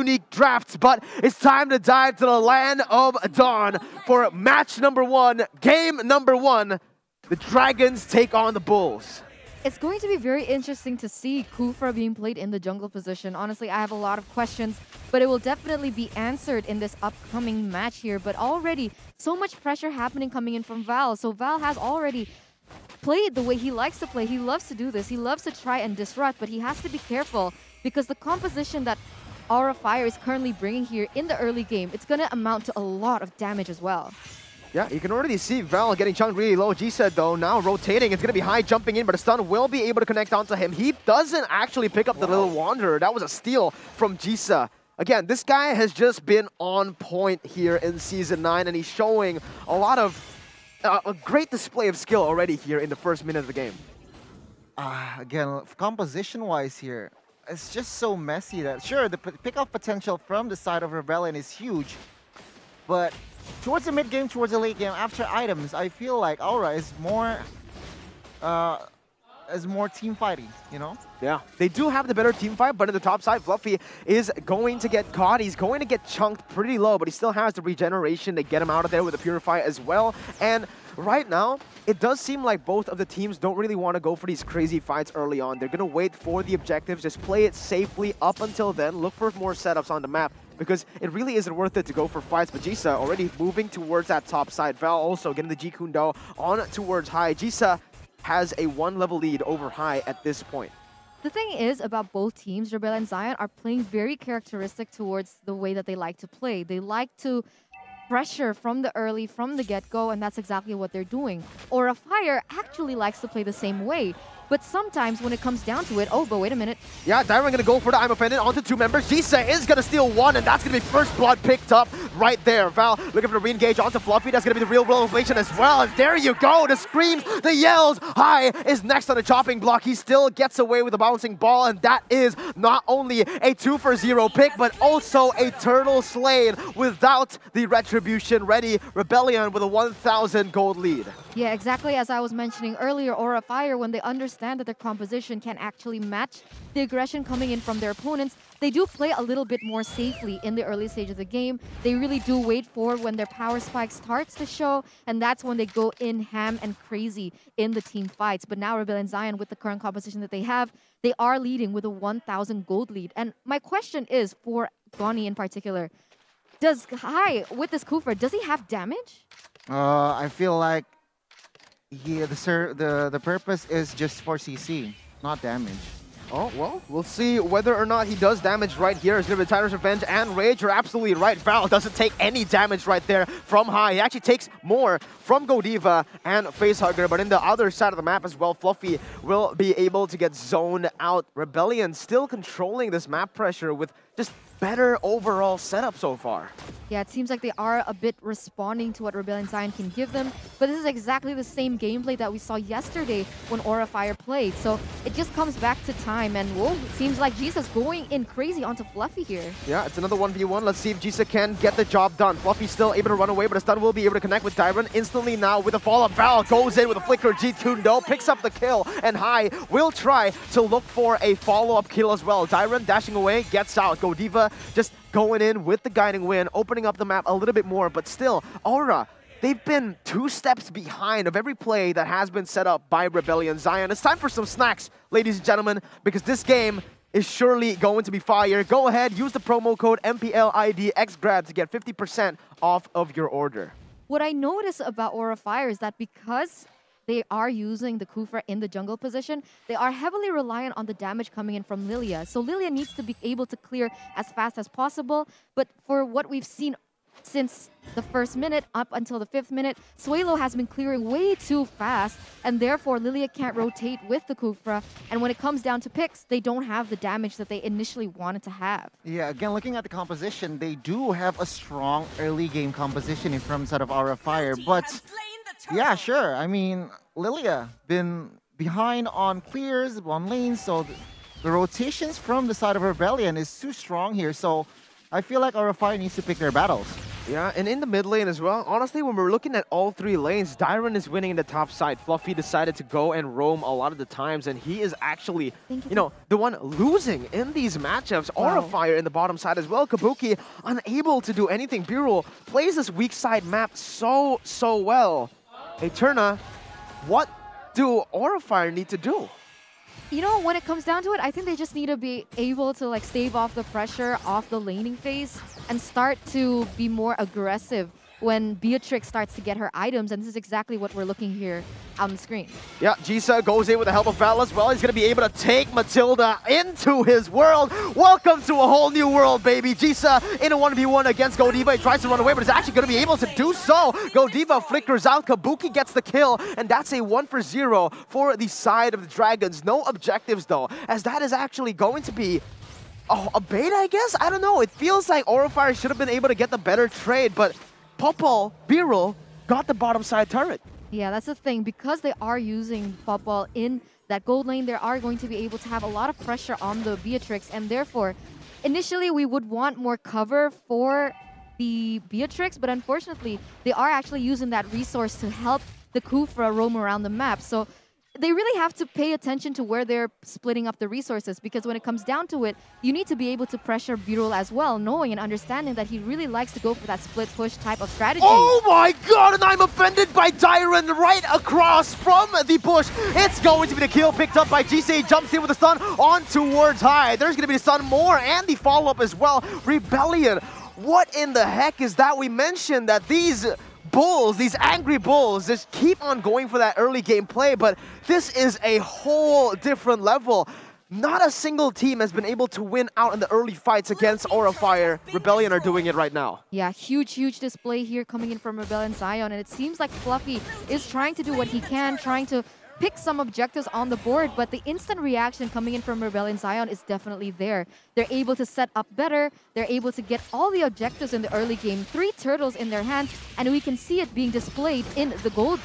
unique drafts, but it's time to dive to the land of Dawn for match number 1, game number 1. The Dragons take on the Bulls. It's going to be very interesting to see Khufra being played in the jungle position. Honestly, I have a lot of questions, but it will definitely be answered in this upcoming match here. But already, so much pressure happening coming in from Val. So Val has already played the way he likes to play. He loves to do this. He loves to try and disrupt, but he has to be careful because the composition that Aura Fire is currently bringing here in the early game, it's going to amount to a lot of damage as well. Yeah, you can already see Val getting chunked really low. G-Set, though, now rotating. It's going to be high jumping in, but a stun will be able to connect onto him. He doesn't actually pick up the little Wanderer. That was a steal from Jisa. Again, this guy has just been on point here in Season 9, and he's showing a lot of a great display of skill already here in the first minute of the game. Again, composition-wise here, it's just so messy that, sure, the pick-off potential from the side of Rebellion is huge, but towards the mid game, towards the late game, after items, I feel like Aura is more team fighting, you know? Yeah, they do have the better team fight, but in the top side, Fluffy is going to get caught. He's going to get chunked pretty low, but he still has the regeneration to get him out of there with the Purify as well. And right now, it does seem like both of the teams don't really want to go for these crazy fights early on. They're going to wait for the objectives, just play it safely up until then, look for more setups on the map, because it really isn't worth it to go for fights. But Jisa already moving towards that top side. Val also getting the G Kundo on towards High. Jisa has a 1-level lead over High at this point. The thing is about both teams, Rebel and Zion are playing very characteristic towards the way that they like to play. They like to pressure from the get-go, and that's exactly what they're doing. Aura Fire actually likes to play the same way. But sometimes when it comes down to it, oh, but wait a minute. Yeah, Dyron gonna go for the I'm Offended onto 2 members. Jisa is gonna steal 1, and that's gonna be first blood picked up right there. Val looking for the re-engage onto Fluffy. That's gonna be the real revelation as well. And there you go, the screams, the yells. High is next on the chopping block. He still gets away with the bouncing ball, and that is not only a 2-for-0 pick, but also a turtle slain without the retribution ready. Rebellion with a 1,000 gold lead. Yeah, exactly as I was mentioning earlier, Aura Fire, when they understand that their composition can actually match the aggression coming in from their opponents, they do play a little bit more safely in the early stage of the game. They really do wait for when their power spike starts to show, and that's when they go in ham and crazy in the team fights. But now Rebel and Zion, with the current composition that they have, they are leading with a 1,000 gold lead. And my question is, for Gonny in particular, does High, with this Khufra, does he have damage? I feel like the purpose is just for CC, not damage. Oh, well, we'll see whether or not he does damage right here. It's going to be Tyler's Revenge and Rage. You're absolutely right. Val doesn't take any damage right there from High. He actually takes more from Godiva and Facehugger, but in the other side of the map as well, Fluffy will be able to get zoned out. Rebellion still controlling this map pressure with just better overall setup so far. Yeah, it seems like they are a bit responding to what Rebel and Zion can give them, but this is exactly the same gameplay that we saw yesterday when Aura Fire played. So it just comes back to time, and whoa, it seems like Jisa's going in crazy onto Fluffy here. Yeah, it's another 1v1. Let's see if Jisa can get the job done. Fluffy's still able to run away, but a stun will be able to connect with Dyron instantly now with a follow-up. Val goes in with a flicker. G Kundo picks up the kill, and High will try to look for a follow-up kill as well. Dyron dashing away, gets out. Godiva just going in with the guiding wind, opening up the map a little bit more, but still, Aura, they've been 2 steps behind of every play that has been set up by Rebellion Zion. It's time for some snacks, ladies and gentlemen, because this game is surely going to be fire. Go ahead, use the promo code MPLIDXGRAB to get 50% off of your order. What I notice about Aura Fire is that because they are using the Khufra in the jungle position, they are heavily reliant on the damage coming in from Lilia. So Lilia needs to be able to clear as fast as possible. But for what we've seen since the first minute up until the 5th minute, Suelo has been clearing way too fast, and therefore Lilia can't rotate with the Khufra. And when it comes down to picks, they don't have the damage that they initially wanted to have. Yeah, again, looking at the composition, they do have a strong early game composition in terms of Aura Fire, but yeah, sure. I mean, Lilia been behind on clears, on lanes, so the rotations from the side of Rebellion is too strong here. So I feel like Aura Fire needs to pick their battles. Yeah, and in the mid lane as well, honestly, when we're looking at all three lanes, Dyron is winning in the top side. Fluffy decided to go and roam a lot of the times, and he is actually, the one losing in these matchups. Aura Fire in the bottom side as well. Kabuki unable to do anything. Birul plays this weak side map so well. Eterna, what do Aura Fire need to do? You know, when it comes down to it, I think they just need to be able to like stave off the pressure off the laning phase and start to be more aggressive when Beatrix starts to get her items, and this is exactly what we're looking here on the screen. Yeah, Jisa goes in with the help of Val as well. He's going to be able to take Matilda into his world. Welcome to a whole new world, baby. Jisa in a 1v1 against Godiva. He tries to run away, but is actually going to be able to do so. Godiva flickers out. Kabuki gets the kill, and that's a 1-for-0 for the side of the Dragons. No objectives, though, as that is actually going to be a bait, I guess? I don't know. It feels like Aura Fire should have been able to get the better trade, but Popol, Birul, got the bottom side turret. Yeah, that's the thing. Because they are using Popol in that gold lane, they are going to be able to have a lot of pressure on the Beatrix, and therefore, initially we would want more cover for the Beatrix, but unfortunately, they are actually using that resource to help the Khufra roam around the map. So they really have to pay attention to where they're splitting up the resources, because when it comes down to it, you need to be able to pressure Birul as well, knowing and understanding that he really likes to go for that split push type of strategy. Oh my god, and I'm offended by Dyron right across from the push. It's going to be the kill picked up by GC. He jumps in with the stun on towards high. There's going to be the stun more and the follow-up as well. Rebellion. What in the heck is that? We mentioned that these bulls, these angry bulls, just keep on going for that early game play, but this is a whole different level. Not a single team has been able to win out in the early fights against Aura Fire. Rebellion are doing it right now. Yeah, huge display here coming in from Rebellion Zion, and it seems like Fluffy is trying to do what he can, trying to pick some objectives on the board, but the instant reaction coming in from Rebellion Zion is definitely there. They're able to set up better, they're able to get all the objectives in the early game, 3 turtles in their hands, and we can see it being displayed in the gold.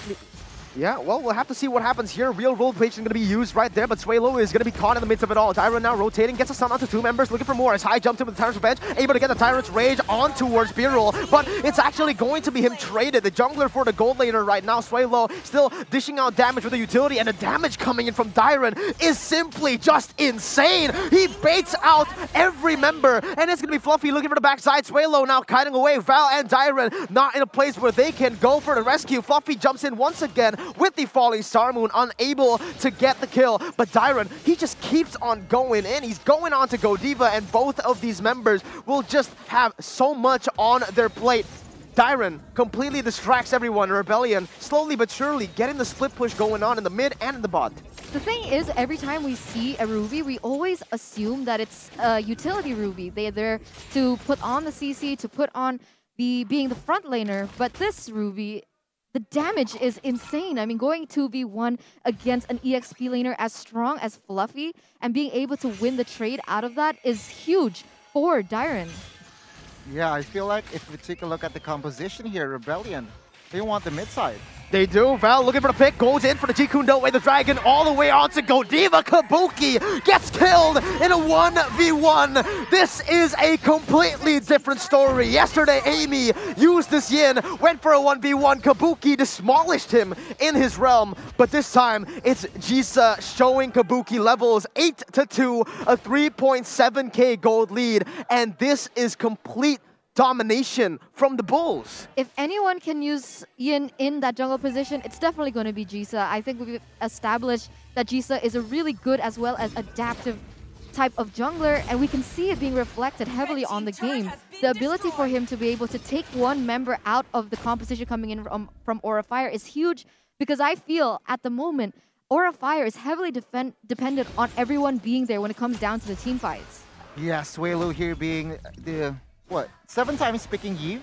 Yeah, well, we'll have to see what happens here. Real rotation going to be used right there, but Suelo is going to be caught in the midst of it all. Dyron now rotating, gets a stun onto 2 members, looking for more as High jumped in with the Tyrant's Revenge, able to get the Tyrant's Rage on towards Birul, but it's actually going to be him traded. The jungler for the gold laner right now, Suelo, still dishing out damage with the utility, and the damage coming in from Dyron is simply just insane. He baits out every member, and it's going to be Fluffy looking for the backside. Suelo now kiting away. Val and Dyron not in a place where they can go for the rescue. Fluffy jumps in once again with the falling Star Moon, unable to get the kill. But Dyron, he just keeps on going in. He's going on to Godiva, and both of these members will just have so much on their plate. Dyron completely distracts everyone. Rebellion, slowly but surely, getting the split push going on in the mid and in the bot. The thing is, every time we see a Ruby, we always assume that it's a utility Ruby. They're there to put on the CC, to put on being the front laner, but this Ruby, the damage is insane. I mean, going 2v1 against an EXP laner as strong as Fluffy and being able to win the trade out of that is huge for Dyron. Yeah, I feel like if we take a look at the composition here, Rebellion, they want the mid side. They do. Val looking for the pick, goes in for the Jikundo away the dragon all the way on to Godiva. Kabuki gets killed in a 1v1. This is a completely different story. Yesterday, Amy used this Yin, went for a 1v1. Kabuki demolished him in his realm, but this time it's Jisa showing Kabuki levels 8-2, a 3.7k gold lead, and this is complete domination from the Bulls. If anyone can use Yin in that jungle position, it's definitely going to be Jisa. I think we've established that Jisa is a really good as well as adaptive type of jungler, and we can see it being reflected heavily on the game. The ability for him to be able to take one member out of the composition coming in from Aura Fire is huge, because I feel at the moment Aura Fire is heavily dependent on everyone being there when it comes down to the team fights. Yeah, Suelo here being the 7 times picking Yi,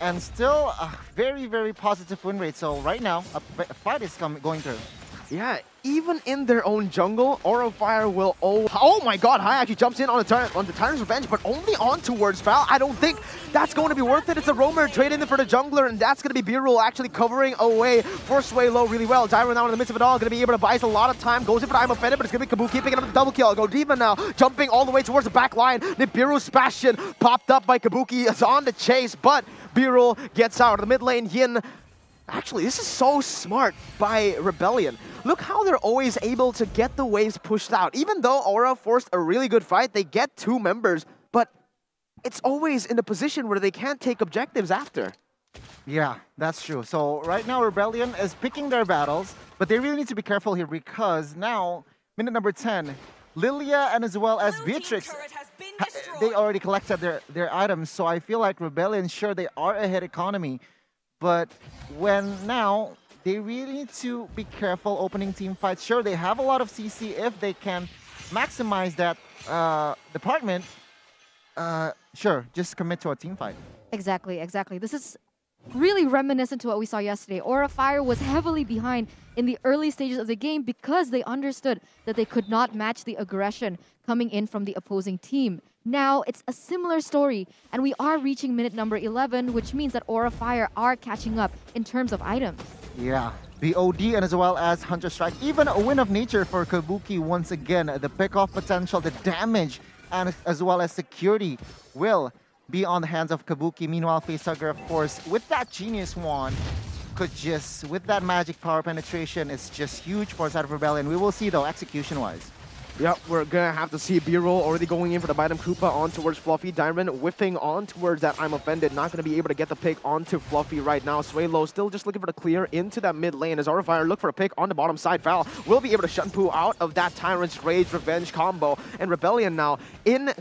and still a very positive win rate. So right now, a fight is going through. Yeah, even in their own jungle, Aura of Fire will... Oh my god, Hai actually jumps in on the Tyrant's Revenge, but only on towards Val. I don't think that's going to be worth it. It's a roamer trading in for the jungler, and that's going to be B-Roll actually covering away for Sway Low really well. Dyron now in the midst of it all, going to be able to buy us a lot of time. Goes in for I'm Offended, but it's going to be Kabuki picking up the double kill. Godiva now jumping all the way towards the back line. Nibiru's Bastion popped up by Kabuki. Is on the chase, but B-Roll gets out. The mid lane, Yin. Actually, this is so smart by Rebellion. Look how they're always able to get the waves pushed out. Even though Aura forced a really good fight, they get 2 members, but it's always in a position where they can't take objectives after. Yeah, that's true. So right now Rebellion is picking their battles, but they really need to be careful here because now, minute number 10, Lilia and as well as Beatrix, they already collected their items, so I feel like Rebellion, sure, they are ahead economy, but when now, they really need to be careful opening team fights. Sure, they have a lot of CC if they can maximize that department. Sure, just commit to a team fight. Exactly, exactly. This is really reminiscent to what we saw yesterday. Aura Fire was heavily behind in the early stages of the game because they understood that they could not match the aggression coming in from the opposing team. Now, it's a similar story, and we are reaching minute number 11, which means that Aura Fire are catching up in terms of items. Yeah, BOD and as well as Hunter Strike. Even a win of nature for Kabuki once again. The pick-off potential, the damage, and as well as security will be on the hands of Kabuki. Meanwhile, Facehugger, of course, with that Genius Wand, could just, with that magic power penetration, it's just huge for side of Rebellion. We will see, though, execution-wise. Yep, we're gonna have to see B-Roll already going in for the Bidem Koopa on towards Fluffy. Dyron whiffing on towards that I'm Offended. Not gonna be able to get the pick onto Fluffy right now. Sway Low still just looking for the clear into that mid lane as Aura Fire look for a pick on the bottom side. Val will be able to Shunpu out of that Tyrant's Rage Revenge combo. And Rebellion now in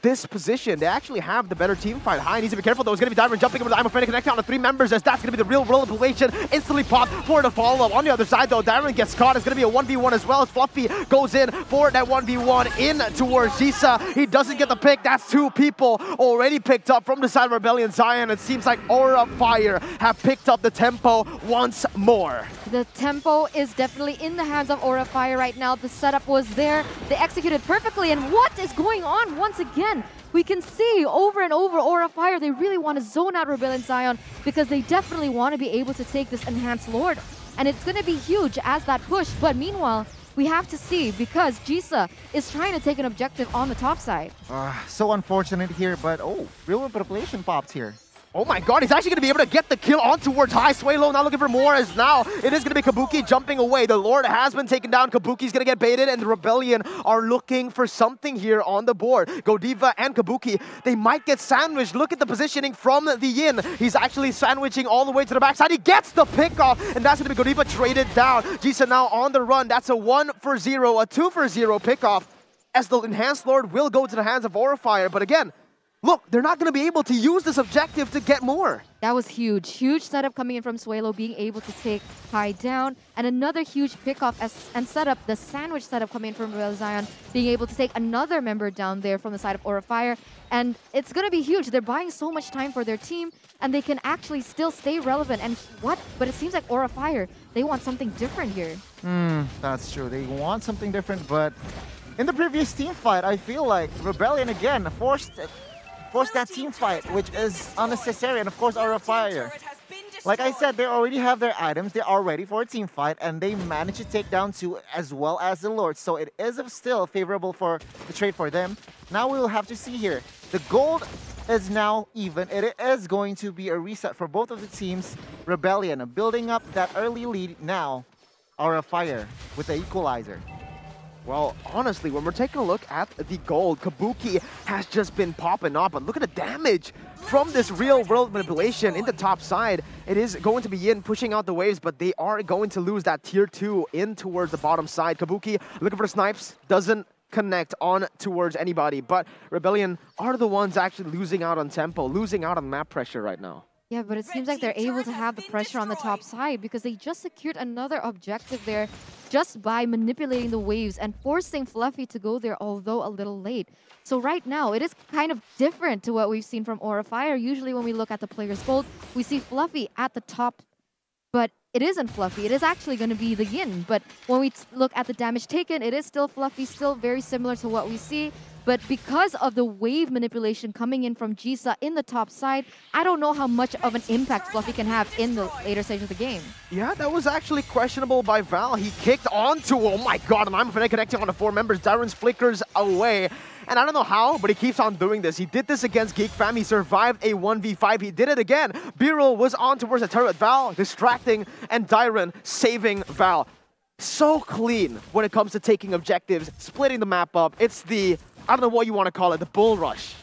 this position, they actually have the better team fight. Hai needs to be careful though. It's going to be Dyron jumping over the I'm Offended, connecting on the 3 members as that's going to be the real world relation. Instantly popped for the follow-up. On the other side though, Dyron gets caught. It's going to be a 1v1 as well as Fluffy goes in for that 1v1 in towards Jisa. He doesn't get the pick. That's 2 people already picked up from the side of Rebellion Zion. It seems like Aura Fire have picked up the tempo once more. The tempo is definitely in the hands of Aura Fire right now. The setup was there. They executed perfectly. And what is going on once again? We can see over and over Aura Fire, they really want to zone out Rebellion Zion because they definitely want to be able to take this Enhanced Lord. And it's going to be huge as that push. But meanwhile, we have to see because Jisa is trying to take an objective on the top side. So unfortunate here, but oh, real manipulation popped here. Oh my god, he's actually going to be able to get the kill on towards Hai. Sway Low now looking for more as now it is going to be Kabuki jumping away. The Lord has been taken down. Kabuki's going to get baited and the Rebellion are looking for something here on the board. Godiva and Kabuki, they might get sandwiched. Look at the positioning from the Yin. He's actually sandwiching all the way to the backside. He gets the pick off and that's going to be Godiva traded down. Jisa now on the run. That's a 1-0, a 2-0 pick off as the Enhanced Lord will go to the hands of Aura Fire. But again, look, they're not going to be able to use this objective to get more. That was huge. Huge setup coming in from Sway Low, being able to take Hai down. And another huge pickoff and setup, the sandwich setup coming in from Rebellion Zion, being able to take another member down there from the side of Aura Fire. And it's going to be huge. They're buying so much time for their team, and they can actually still stay relevant. And what? But it seems like Aura Fire, they want something different here. That's true. They want something different, but in the previous team fight, I feel like Rebellion again forced that team fight, which is unnecessary, and of course Aura Fire. Like I said, they already have their items, they are ready for a team fight, and they managed to take down 2 as well as the Lord, so it is still favorable for the trade for them. Now we will have to see here. The gold is now even. It is going to be a reset for both of the teams. Rebellion building up that early lead now. Aura Fire with the equalizer. Well, honestly, when we're taking a look at the gold, Kabuki has just been popping up. But look at the damage from this real-world manipulation in the top side. It is going to be Yin pushing out the waves, but they are going to lose that tier 2 in towards the bottom side. Kabuki looking for the snipes, doesn't connect on towards anybody. But Rebellion are the ones actually losing out on tempo, losing out on map pressure right now. Yeah, but it seems like they're able to have the pressure on the top side because they just secured another objective there just by manipulating the waves and forcing Fluffy to go there, although a little late. So right now, it is kind of different to what we've seen from Aura Fire. Usually when we look at the player's gold, we see Fluffy at the top, but it isn't Fluffy. It is actually going to be the Yin. But when we look at the damage taken, it is still Fluffy, still very similar to what we see. But because of the wave manipulation coming in from Jisa in the top side, I don't know how much of an impact Fluffy can have in the later stage of the game. Yeah, that was actually questionable by Val. He kicked onto, oh my god, and I'm connecting on the 4 members. Dyron's flickers away. And I don't know how, but he keeps on doing this. He did this against Geek Fam. He survived a 1v5. He did it again. Beryl was on towards the turret. Val distracting, and Dyron saving Val. So clean when it comes to taking objectives, splitting the map up. It's the, I don't know what you want to call it, the bull rush.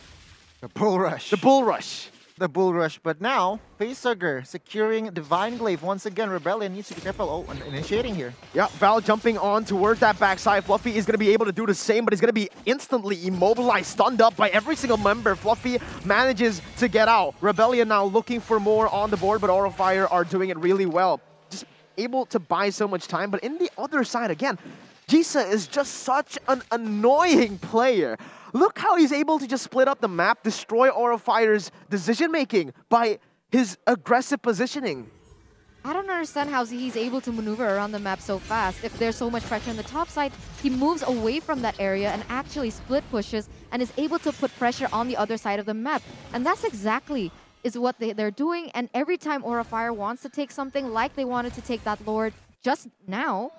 The bull rush. The bull rush. The bull rush. But now, Facehugger securing Divine Glaive. Once again, Rebellion needs to be careful. Oh, initiating here. Yeah, Val jumping on towards that backside. Fluffy is going to be able to do the same, but he's going to be instantly immobilized, stunned up by every single member. Fluffy manages to get out. Rebellion now looking for more on the board, but Aura Fire are doing it really well. Just able to buy so much time, but in the other side, again, Jisa is just such an annoying player. Look how he's able to just split up the map, destroy Aura Fire's decision-making by his aggressive positioning. I don't understand how he's able to maneuver around the map so fast. If there's so much pressure on the top side, he moves away from that area and actually split pushes and is able to put pressure on the other side of the map. And that's exactly is what they're doing. And every time Aura Fire wants to take something, like they wanted to take that Lord just now,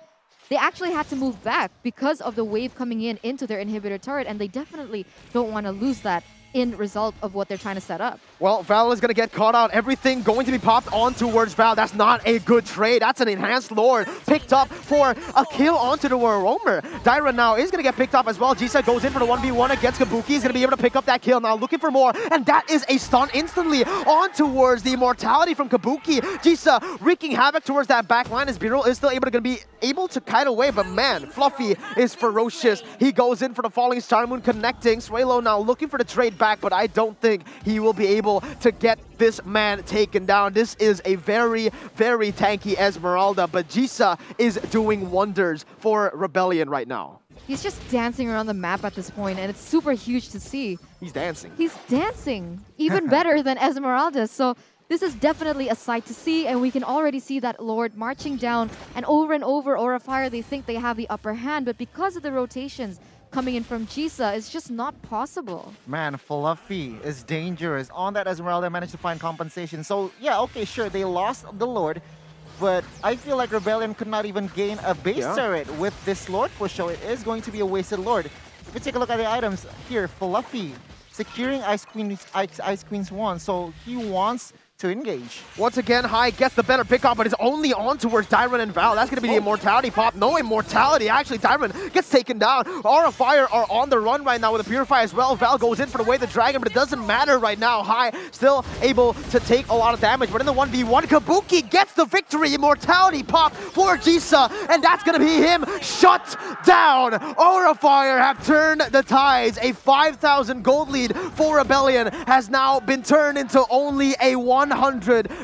they actually had to move back because of the wave coming in into their inhibitor turret, and they definitely don't want to lose that in result of what they're trying to set up. Well, Val is going to get caught out. Everything going to be popped on towards Val. That's not a good trade. That's an enhanced Lord picked up for a kill onto the Roamer. Dyron now is going to get picked up as well. Jisa goes in for the 1v1 against Kabuki. He's going to be able to pick up that kill now, looking for more. And that is a stun instantly on towards the immortality from Kabuki. Jisa wreaking havoc towards that back line as Beryl is still able to kite away. But man, Fluffy is ferocious. He goes in for the falling star moon connecting. Swalo now looking for the trade back, but I don't think he will be able to get this man taken down. This is a very, very tanky Esmeralda, but Jisa is doing wonders for Rebellion right now. He's just dancing around the map at this point, and it's super huge to see. He's dancing. He's dancing even better than Esmeralda. So this is definitely a sight to see, and we can already see that Lord marching down, and over Aura Fire, they think they have the upper hand, but because of the rotations coming in from Jisa, it's just not possible. Man, Fluffy is dangerous. On that, Esmeralda managed to find compensation. So, yeah, okay, sure, they lost the Lord, but I feel like Rebellion could not even gain a base turret with this Lord push, so it is going to be a wasted Lord. If we take a look at the items here, Fluffy securing Ice Queen's wand, so he wants to engage. Once again, High gets the better pickup, but it's only on towards Dyron and Val. That's going to be the immortality pop. No immortality. Actually, Dyron gets taken down. Aura Fire are on the run right now with a Purify as well. Val goes in for the Way of the Dragon, but it doesn't matter right now. High still able to take a lot of damage, but in the 1v1, Kabuki gets the victory. Immortality pop for Jisa, and that's going to be him shut down. Aura Fire have turned the tides. A 5,000 gold lead for Rebellion has now been turned into only a 100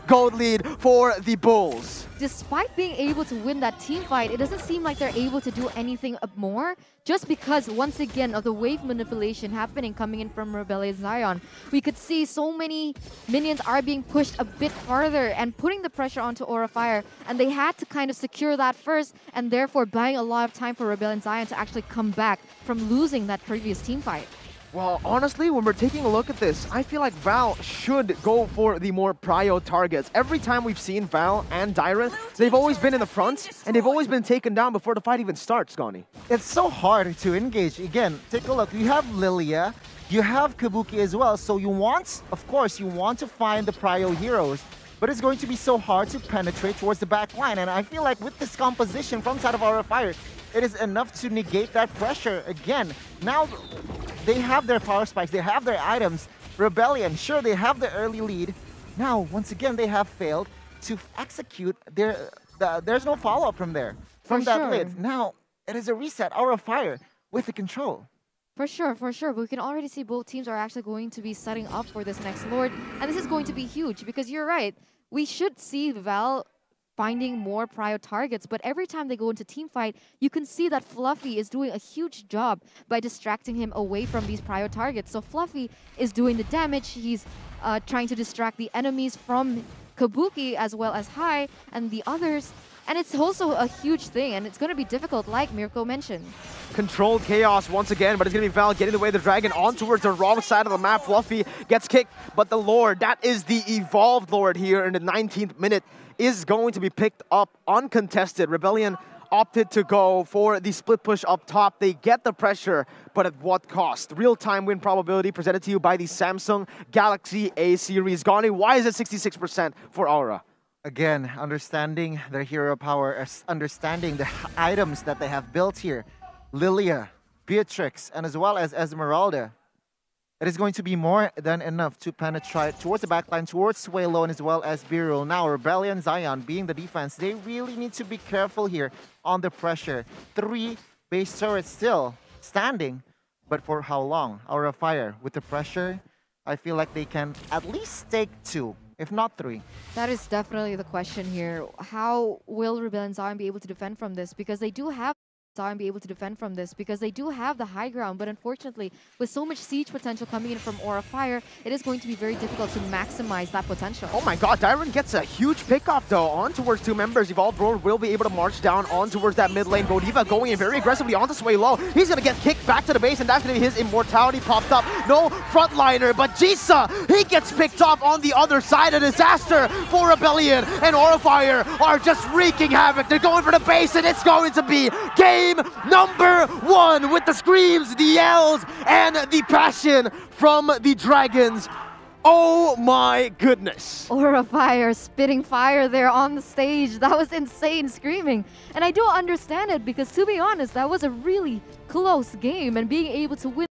gold lead for the Bulls. Despite being able to win that team fight, it doesn't seem like they're able to do anything more, just because, once again, of the wave manipulation happening coming in from Rebellion Zion. We could see so many minions are being pushed a bit farther and putting the pressure onto Aura Fire, and they had to kind of secure that first, and therefore buying a lot of time for Rebellion Zion to actually come back from losing that previous team fight. Well, honestly, when we're taking a look at this, I feel like Val should go for the more prio targets. Every time we've seen Val and Dyron, they've always been in the front, and they've always been taken down before the fight even starts, Scani. It's so hard to engage. Again, take a look. You have Lilia, you have Kabuki as well, so you want, of course, you want to find the prio heroes, but it's going to be so hard to penetrate towards the back line, and I feel like with this composition from side of Aura Fire, it is enough to negate that pressure. Again, now they have their power spikes, they have their items. Rebellion, sure, they have the early lead. Now, once again, they have failed to execute their... there's no follow-up from there, from that lead. Now, it is a reset, Aura Fire, with the control. For sure. But we can already see both teams are actually going to be setting up for this next Lord. And this is going to be huge, because you're right. We should see Val finding more prio targets, but every time they go into team fight, you can see that Fluffy is doing a huge job by distracting him away from these prio targets. So Fluffy is doing the damage. He's trying to distract the enemies from Kabuki as well as Hai and the others. And it's also a huge thing, and it's going to be difficult, like Mirko mentioned. Controlled chaos once again, but it's going to be Val getting away the dragon on towards the wrong side of the map. Fluffy gets kicked, but the Lord, that is the evolved Lord here in the 19th minute, is going to be picked up uncontested. Rebellion opted to go for the split push up top. They get the pressure, but at what cost? Real-time win probability presented to you by the Samsung Galaxy A series. Gani, why is it 66% for Aura? Again, understanding their hero power, understanding the items that they have built here. Lilia, Beatrix, and as well as Esmeralda. It is going to be more than enough to penetrate towards the backline, towards Suelo, and as well as Birul. Now, Rebellion Zion being the defense, they really need to be careful here on the pressure. 3 base turrets still standing, but for how long? Aura Fire, with the pressure, I feel like they can at least take 2. If not 3. That is definitely the question here. How will Rebellion Zion be able to defend from this? Because they do have Zion be able to defend from this because they do have the high ground, but unfortunately, with so much siege potential coming in from Aura Fire, it is going to be very difficult to maximize that potential. Oh my god, Dyron gets a huge pickoff though on towards 2 members. Evolved Road will be able to march down on towards that mid lane. Godiva going in very aggressively onto Suelo. He's gonna get kicked back to the base, and that's gonna be his immortality popped up. No frontliner, but Jisa, he gets picked up on the other side. A disaster for Rebellion, and Aura Fire are just wreaking havoc. They're going for the base, and it's going to be game number 1 with the screams, the yells, and the passion from the Dragons. Oh my goodness. Aura Fire spitting fire there on the stage. That was insane screaming. And I do understand it because, to be honest, that was a really close game, and being able to win